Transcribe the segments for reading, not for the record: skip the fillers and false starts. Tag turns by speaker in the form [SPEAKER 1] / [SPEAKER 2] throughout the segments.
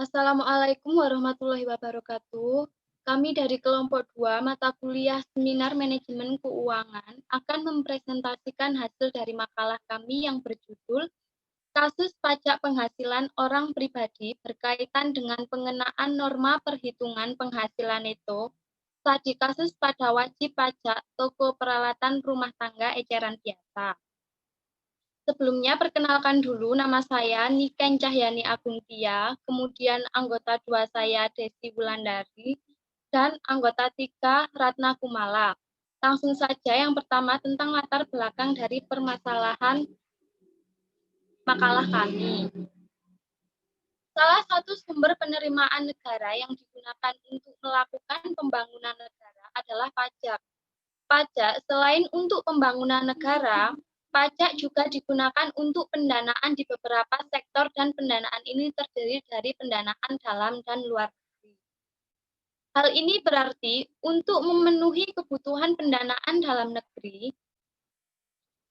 [SPEAKER 1] Assalamualaikum warahmatullahi wabarakatuh. Kami dari kelompok 2 mata kuliah Seminar Manajemen Keuangan akan mempresentasikan hasil dari makalah kami yang berjudul Kasus Pajak Penghasilan Orang Pribadi berkaitan dengan pengenaan norma perhitungan penghasilan neto saat di kasus pada wajib pajak toko peralatan rumah tangga eceran biasa. Sebelumnya perkenalkan dulu nama saya Niken Cahyani Agungtia, kemudian anggota 2 saya Desi Wulandari, dan anggota 3 Ratna Kumala. Langsung saja yang pertama tentang latar belakang dari permasalahan makalah kami. Salah satu sumber penerimaan negara yang digunakan untuk melakukan pembangunan negara adalah pajak. Pajak selain untuk pembangunan negara, pajak juga digunakan untuk pendanaan di beberapa sektor dan pendanaan ini terdiri dari pendanaan dalam dan luar negeri. Hal ini berarti untuk memenuhi kebutuhan pendanaan dalam negeri,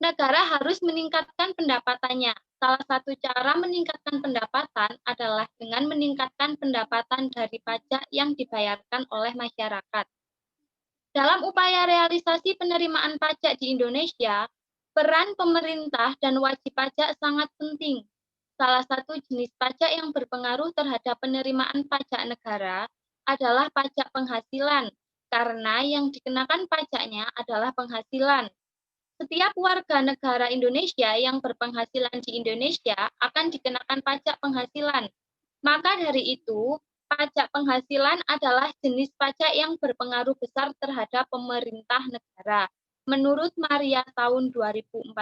[SPEAKER 1] negara harus meningkatkan pendapatannya. Salah satu cara meningkatkan pendapatan adalah dengan meningkatkan pendapatan dari pajak yang dibayarkan oleh masyarakat. Dalam upaya realisasi penerimaan pajak di Indonesia, peran pemerintah dan wajib pajak sangat penting. Salah satu jenis pajak yang berpengaruh terhadap penerimaan pajak negara adalah pajak penghasilan, karena yang dikenakan pajaknya adalah penghasilan. Setiap warga negara Indonesia yang berpenghasilan di Indonesia akan dikenakan pajak penghasilan. Maka dari itu, pajak penghasilan adalah jenis pajak yang berpengaruh besar terhadap pemerintah negara, menurut Maria tahun 2014.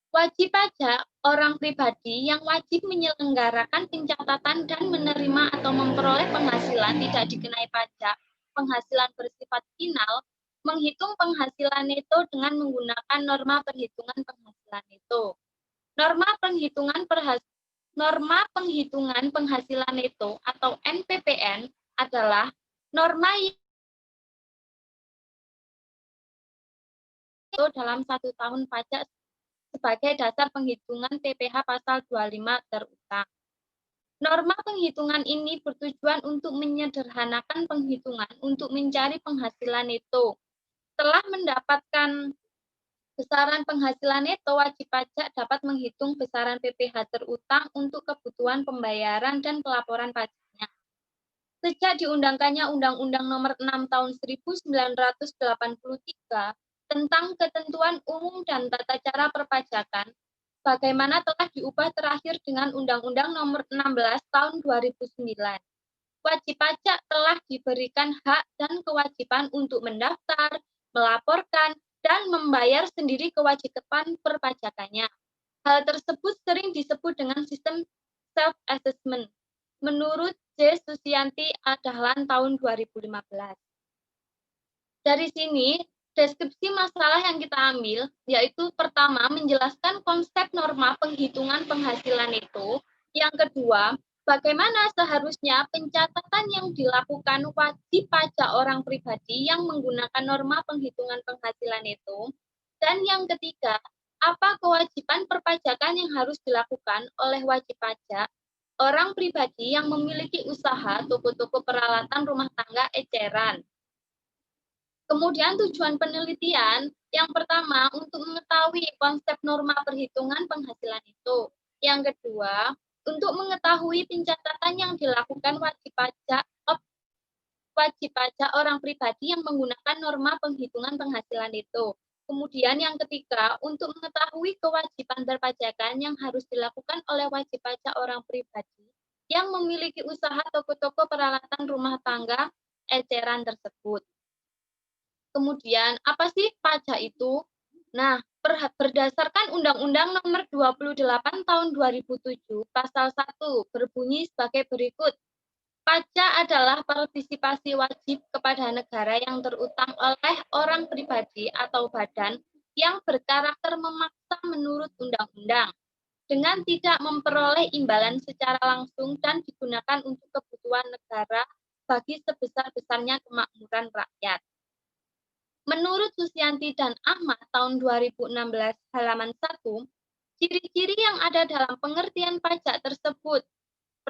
[SPEAKER 1] Wajib pajak orang pribadi yang wajib menyelenggarakan pencatatan dan menerima atau memperoleh penghasilan tidak dikenai pajak penghasilan bersifat final, menghitung penghasilan neto dengan menggunakan norma perhitungan penghasilan neto. Norma penghitungan penghasilan neto atau NPPN adalah norma itu dalam 1 tahun pajak sebagai dasar penghitungan PPh pasal 25 terutang. Norma penghitungan ini bertujuan untuk menyederhanakan penghitungan untuk mencari penghasilan neto. Setelah mendapatkan besaran penghasilan neto, wajib pajak dapat menghitung besaran PPh terutang untuk kebutuhan pembayaran dan pelaporan pajaknya. Sejak diundangkannya Undang-Undang Nomor 6 Tahun 1983 tentang Ketentuan Umum dan Tata Cara Perpajakan, bagaimana telah diubah terakhir dengan Undang-Undang Nomor 16 Tahun 2009. Wajib pajak telah diberikan hak dan kewajiban untuk mendaftar, melaporkan, dan membayar sendiri kewajiban perpajakannya. Hal tersebut sering disebut dengan sistem self-assessment, menurut J. Susianti Dahlan tahun 2015. Dari sini, deskripsi masalah yang kita ambil, yaitu pertama, menjelaskan konsep norma penghitungan penghasilan itu. Yang kedua, bagaimana seharusnya pencatatan yang dilakukan wajib pajak orang pribadi yang menggunakan norma penghitungan penghasilan itu. Dan yang ketiga, apa kewajiban perpajakan yang harus dilakukan oleh wajib pajak orang pribadi yang memiliki usaha toko-toko peralatan rumah tangga eceran. Kemudian tujuan penelitian yang pertama untuk mengetahui konsep norma perhitungan penghasilan itu. Yang kedua, untuk mengetahui pencatatan yang dilakukan wajib pajak orang pribadi yang menggunakan norma penghitungan penghasilan itu. Kemudian yang ketiga, untuk mengetahui kewajiban perpajakan yang harus dilakukan oleh wajib pajak orang pribadi yang memiliki usaha toko-toko peralatan rumah tangga eceran tersebut. Kemudian, apa sih pajak itu? Nah, berdasarkan Undang-Undang Nomor 28 Tahun 2007, Pasal 1 berbunyi sebagai berikut. Pajak adalah partisipasi wajib kepada negara yang terutang oleh orang pribadi atau badan yang berkarakter memaksa menurut undang-undang, dengan tidak memperoleh imbalan secara langsung dan digunakan untuk kebutuhan negara bagi sebesar-besarnya kemakmuran rakyat. Menurut Susianti dan Ahmad tahun 2016 halaman 1, ciri-ciri yang ada dalam pengertian pajak tersebut.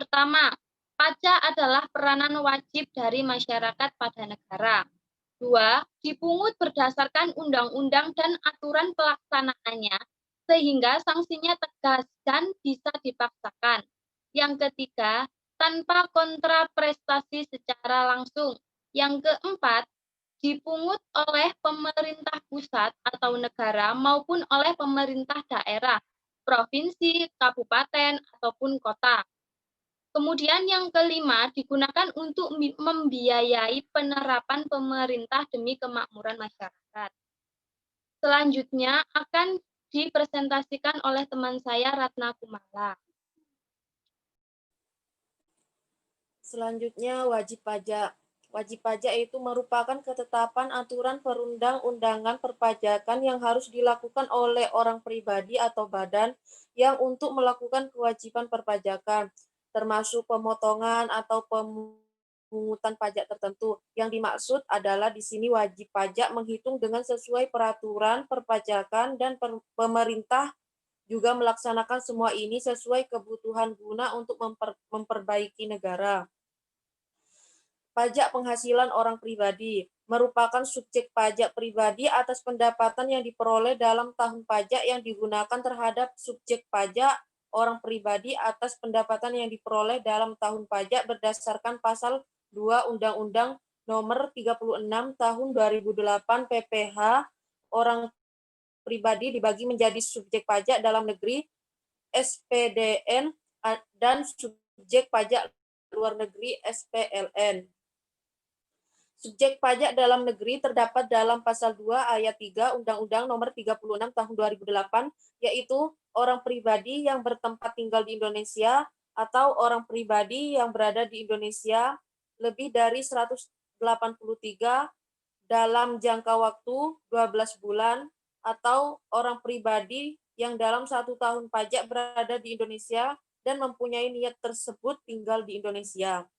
[SPEAKER 1] Pertama, pajak adalah peranan wajib dari masyarakat pada negara. Dua, dipungut berdasarkan undang-undang dan aturan pelaksanaannya, sehingga sanksinya tegas dan bisa dipaksakan. Yang ketiga, tanpa kontraprestasi secara langsung. Yang keempat, dipungut oleh pemerintah pusat atau negara maupun oleh pemerintah daerah, provinsi, kabupaten, ataupun kota. Kemudian yang kelima, digunakan untuk membiayai penerapan pemerintah demi kemakmuran masyarakat. Selanjutnya akan dipresentasikan oleh teman saya Ratna Kumala.
[SPEAKER 2] Selanjutnya wajib pajak. Wajib pajak itu merupakan ketetapan aturan perundang-undangan perpajakan yang harus dilakukan oleh orang pribadi atau badan yang untuk melakukan kewajiban perpajakan, termasuk pemotongan atau pemungutan pajak tertentu. Yang dimaksud adalah di sini wajib pajak menghitung dengan sesuai peraturan perpajakan dan pemerintah juga melaksanakan semua ini sesuai kebutuhan guna untuk memperbaiki negara. Pajak penghasilan orang pribadi merupakan subjek pajak pribadi atas pendapatan yang diperoleh dalam tahun pajak yang digunakan terhadap subjek pajak orang pribadi atas pendapatan yang diperoleh dalam tahun pajak berdasarkan pasal 2 Undang-Undang Nomor 36 Tahun 2008 PPh. Orang pribadi dibagi menjadi subjek pajak dalam negeri SPDN dan subjek pajak luar negeri SPLN. Subjek pajak dalam negeri terdapat dalam pasal 2 ayat 3 Undang-Undang Nomor 36 Tahun 2008, yaitu orang pribadi yang bertempat tinggal di Indonesia atau orang pribadi yang berada di Indonesia lebih dari 183 dalam jangka waktu 12 bulan atau orang pribadi yang dalam 1 tahun pajak berada di Indonesia dan mempunyai niat tersebut tinggal di Indonesia.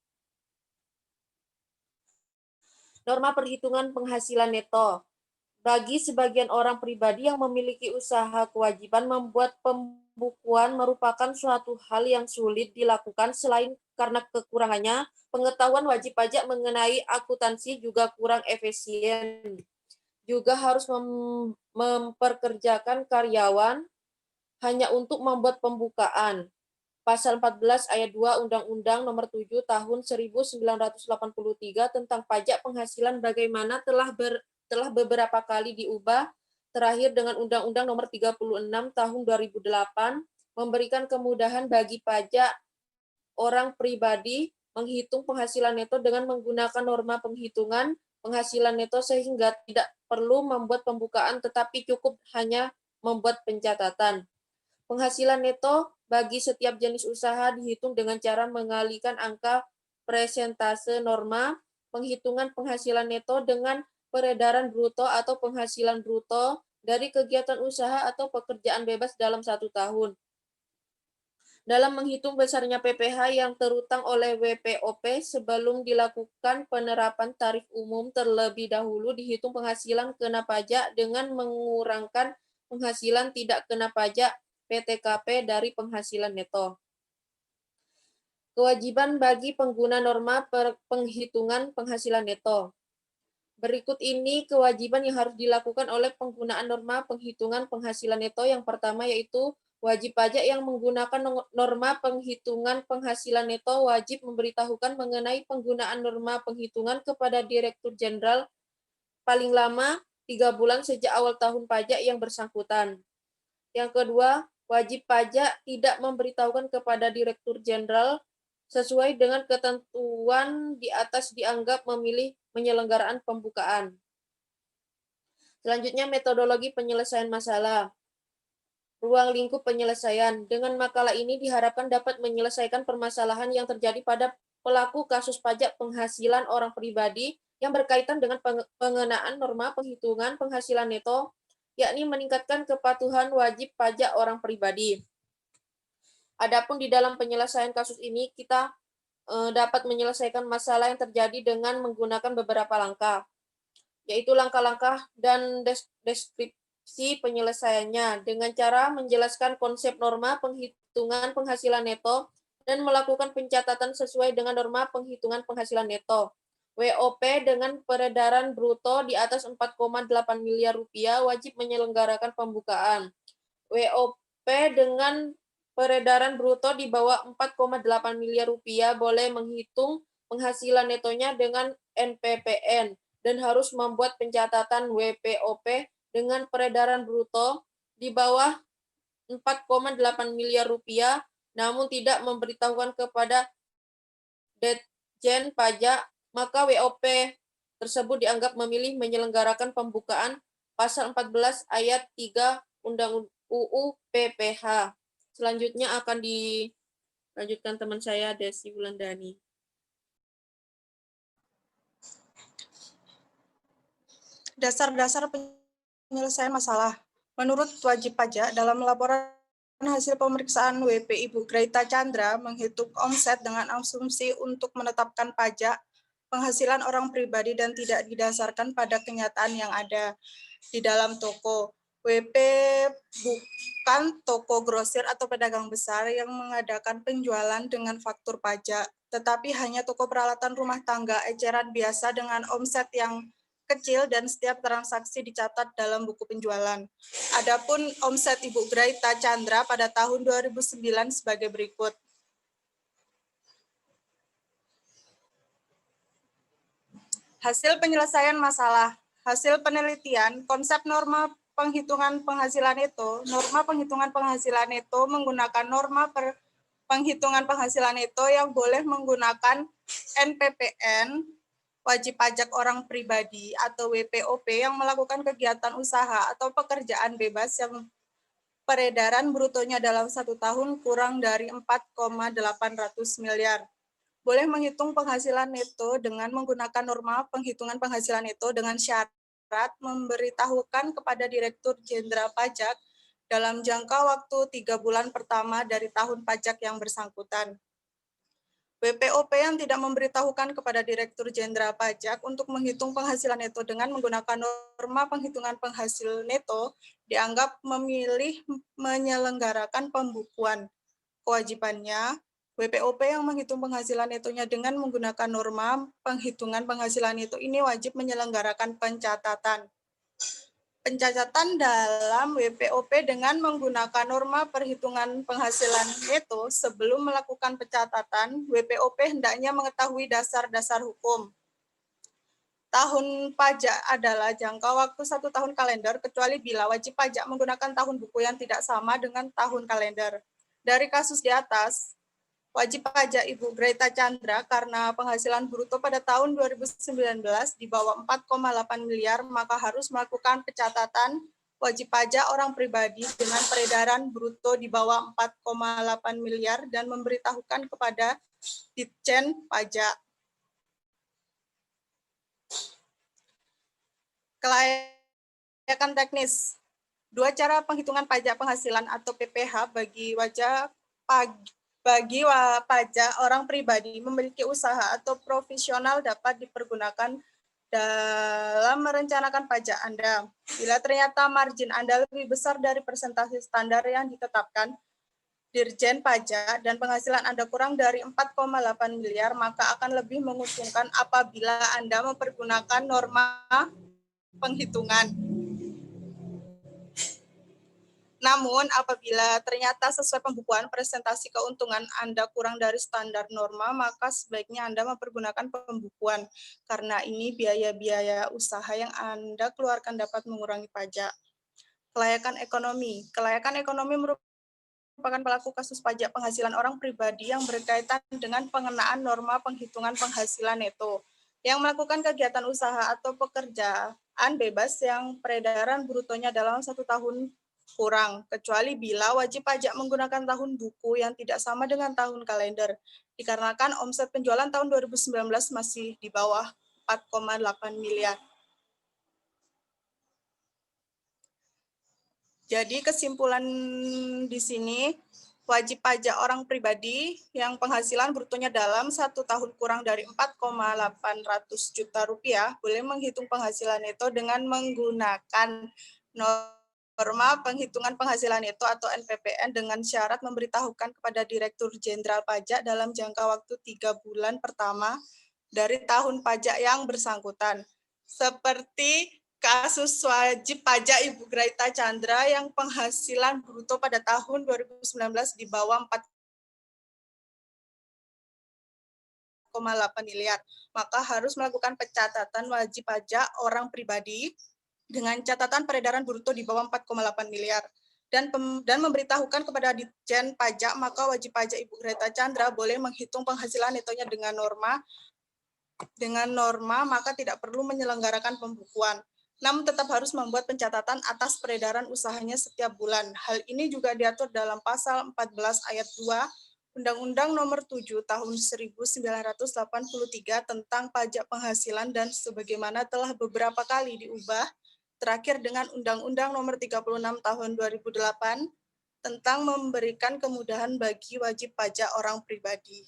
[SPEAKER 2] Norma perhitungan penghasilan neto. Bagi sebagian orang pribadi yang memiliki usaha, kewajiban membuat pembukuan merupakan suatu hal yang sulit dilakukan. Selain karena kekurangannya, pengetahuan wajib pajak mengenai akuntansi juga kurang efisien. Juga harus memperkerjakan karyawan hanya untuk membuat pembukaan. Pasal 14 ayat 2 Undang-Undang Nomor 7 Tahun 1983 tentang pajak penghasilan bagaimana telah beberapa kali diubah, terakhir dengan Undang-Undang Nomor 36 Tahun 2008 memberikan kemudahan bagi pajak orang pribadi menghitung penghasilan neto dengan menggunakan norma penghitungan penghasilan neto sehingga tidak perlu membuat pembukaan tetapi cukup hanya membuat pencatatan. Penghasilan neto bagi setiap jenis usaha dihitung dengan cara mengalihkan angka presentase norma penghitungan penghasilan neto dengan peredaran bruto atau penghasilan bruto dari kegiatan usaha atau pekerjaan bebas dalam 1 tahun. Dalam menghitung besarnya PPh yang terutang oleh WPOP sebelum dilakukan penerapan tarif umum terlebih dahulu dihitung penghasilan kena pajak dengan mengurangkan penghasilan tidak kena pajak PTKP dari penghasilan neto. Kewajiban bagi pengguna norma penghitungan penghasilan neto. Berikut ini kewajiban yang harus dilakukan oleh penggunaan norma penghitungan penghasilan neto. Yang pertama yaitu wajib pajak yang menggunakan norma penghitungan penghasilan neto wajib memberitahukan mengenai penggunaan norma penghitungan kepada Direktur Jenderal paling lama 3 bulan sejak awal tahun pajak yang bersangkutan. Yang kedua, wajib pajak tidak memberitahukan kepada Direktur Jenderal sesuai dengan ketentuan di atas dianggap memilih penyelenggaraan pembukaan. Selanjutnya, metodologi penyelesaian masalah. Ruang lingkup penyelesaian. Dengan makalah ini diharapkan dapat menyelesaikan permasalahan yang terjadi pada pelaku kasus pajak penghasilan orang pribadi yang berkaitan dengan pengenaan norma penghitungan penghasilan neto, yakni meningkatkan kepatuhan wajib pajak orang pribadi. Adapun di dalam penyelesaian kasus ini, kita dapat menyelesaikan masalah yang terjadi dengan menggunakan beberapa langkah, yaitu langkah-langkah dan deskripsi penyelesaiannya dengan cara menjelaskan konsep norma penghitungan penghasilan neto dan melakukan pencatatan sesuai dengan norma penghitungan penghasilan neto. WOP dengan peredaran bruto di atas 4,8 miliar rupiah wajib menyelenggarakan pembukaan. WOP dengan peredaran bruto di bawah 4,8 miliar rupiah boleh menghitung penghasilan netonya dengan NPPN dan harus membuat pencatatan WPOP dengan peredaran bruto di bawah 4,8 miliar rupiah, namun tidak memberitahukan kepada Ditjen Pajak, maka WOP tersebut dianggap memilih menyelenggarakan pembukaan pasal 14 ayat 3 Undang UU PPH. Selanjutnya akan dilanjutkan teman saya Desi Wulandani.
[SPEAKER 3] Dasar-dasar penyelesaian masalah. Menurut wajib pajak, dalam laporan hasil pemeriksaan WP Ibu Greta Chandra menghitung omset dengan asumsi untuk menetapkan pajak penghasilan orang pribadi dan tidak didasarkan pada kenyataan yang ada di dalam toko. WP bukan toko grosir atau pedagang besar yang mengadakan penjualan dengan faktur pajak, tetapi hanya toko peralatan rumah tangga eceran biasa dengan omset yang kecil dan setiap transaksi dicatat dalam buku penjualan. Adapun omset Ibu Greta Chandra pada tahun 2009 sebagai berikut. Hasil penyelesaian masalah. Hasil penelitian, konsep norma penghitungan penghasilan neto. Norma penghitungan penghasilan neto menggunakan norma penghitungan penghasilan neto yang boleh menggunakan NPPN, wajib pajak orang pribadi atau WPOP yang melakukan kegiatan usaha atau pekerjaan bebas yang peredaran brutonya dalam 1 tahun kurang dari 4,800 miliar. Boleh menghitung penghasilan neto dengan menggunakan norma penghitungan penghasilan neto dengan syarat memberitahukan kepada Direktur Jenderal Pajak dalam jangka waktu 3 bulan pertama dari tahun pajak yang bersangkutan. WPOP yang tidak memberitahukan kepada Direktur Jenderal Pajak untuk menghitung penghasilan neto dengan menggunakan norma penghitungan penghasil neto dianggap memilih menyelenggarakan pembukuan. Kewajibannya, WPOP yang menghitung penghasilan netonya dengan menggunakan norma penghitungan penghasilan neto ini wajib menyelenggarakan pencatatan. Pencatatan dalam WPOP dengan menggunakan norma perhitungan penghasilan neto sebelum melakukan pencatatan, WPOP hendaknya mengetahui dasar-dasar hukum. Tahun pajak adalah jangka waktu 1 tahun kalender, kecuali bila wajib pajak menggunakan tahun buku yang tidak sama dengan tahun kalender. Dari kasus di atas, wajib pajak Ibu Greta Chandra karena penghasilan bruto pada tahun 2019 di bawah 4,8 miliar, maka harus melakukan pencatatan wajib pajak orang pribadi dengan peredaran bruto di bawah 4,8 miliar dan memberitahukan kepada Ditjen Pajak. Kelayakan teknis. 2 cara penghitungan pajak penghasilan atau PPH bagi pajak orang pribadi memiliki usaha atau profesional dapat dipergunakan dalam merencanakan pajak Anda. Bila ternyata margin Anda lebih besar dari persentase standar yang ditetapkan Dirjen Pajak dan penghasilan Anda kurang dari 4,8 miliar, maka akan lebih menguntungkan apabila Anda mempergunakan norma penghitungan. Namun, apabila ternyata sesuai pembukuan presentasi keuntungan Anda kurang dari standar norma, maka sebaiknya Anda mempergunakan pembukuan, karena ini biaya-biaya usaha yang Anda keluarkan dapat mengurangi pajak. Kelayakan ekonomi. Kelayakan ekonomi merupakan pelaku kasus pajak penghasilan orang pribadi yang berkaitan dengan pengenaan norma penghitungan penghasilan neto, yang melakukan kegiatan usaha atau pekerjaan bebas yang peredaran brutonya dalam 1 tahun kurang, kecuali bila wajib pajak menggunakan tahun buku yang tidak sama dengan tahun kalender, dikarenakan omset penjualan tahun 2019 masih di bawah 4,8 miliar. Jadi kesimpulan di sini, wajib pajak orang pribadi yang penghasilan brutonya dalam 1 tahun kurang dari 4,800 juta rupiah boleh menghitung penghasilan neto dengan menggunakan norma penghitungan penghasilan itu atau NPPN dengan syarat memberitahukan kepada Direktur Jenderal Pajak dalam jangka waktu 3 bulan pertama dari tahun pajak yang bersangkutan. Seperti kasus wajib pajak Ibu Graita Chandra yang penghasilan bruto pada tahun 2019 di bawah 4,8 miliar. Maka harus melakukan pencatatan wajib pajak orang pribadi dengan catatan peredaran bruto di bawah 4,8 miliar. Dan memberitahukan kepada Ditjen Pajak, maka wajib pajak Ibu Graita Chandra boleh menghitung penghasilan netonya dengan norma, maka tidak perlu menyelenggarakan pembukuan. Namun tetap harus membuat pencatatan atas peredaran usahanya setiap bulan. Hal ini juga diatur dalam pasal 14 ayat 2 Undang-Undang Nomor 7 Tahun 1983 tentang pajak penghasilan dan sebagaimana telah beberapa kali diubah, terakhir dengan Undang-Undang Nomor 36 Tahun 2008 tentang memberikan kemudahan bagi wajib pajak orang pribadi.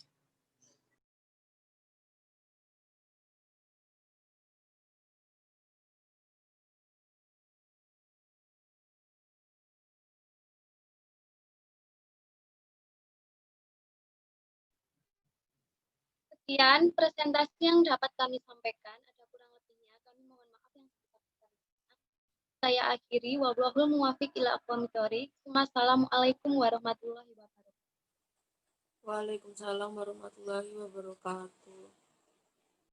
[SPEAKER 1] Sekian presentasi yang dapat kami sampaikan. Ada kurang lebihnya, kami mohon maaf yang sebesar-besarnya. Saya akhiri, wallahul muwaffiq ila aqwamit thoriq. Wassalamualaikum warahmatullahi wabarakatuh.
[SPEAKER 2] Waalaikumsalam warahmatullahi wabarakatuh.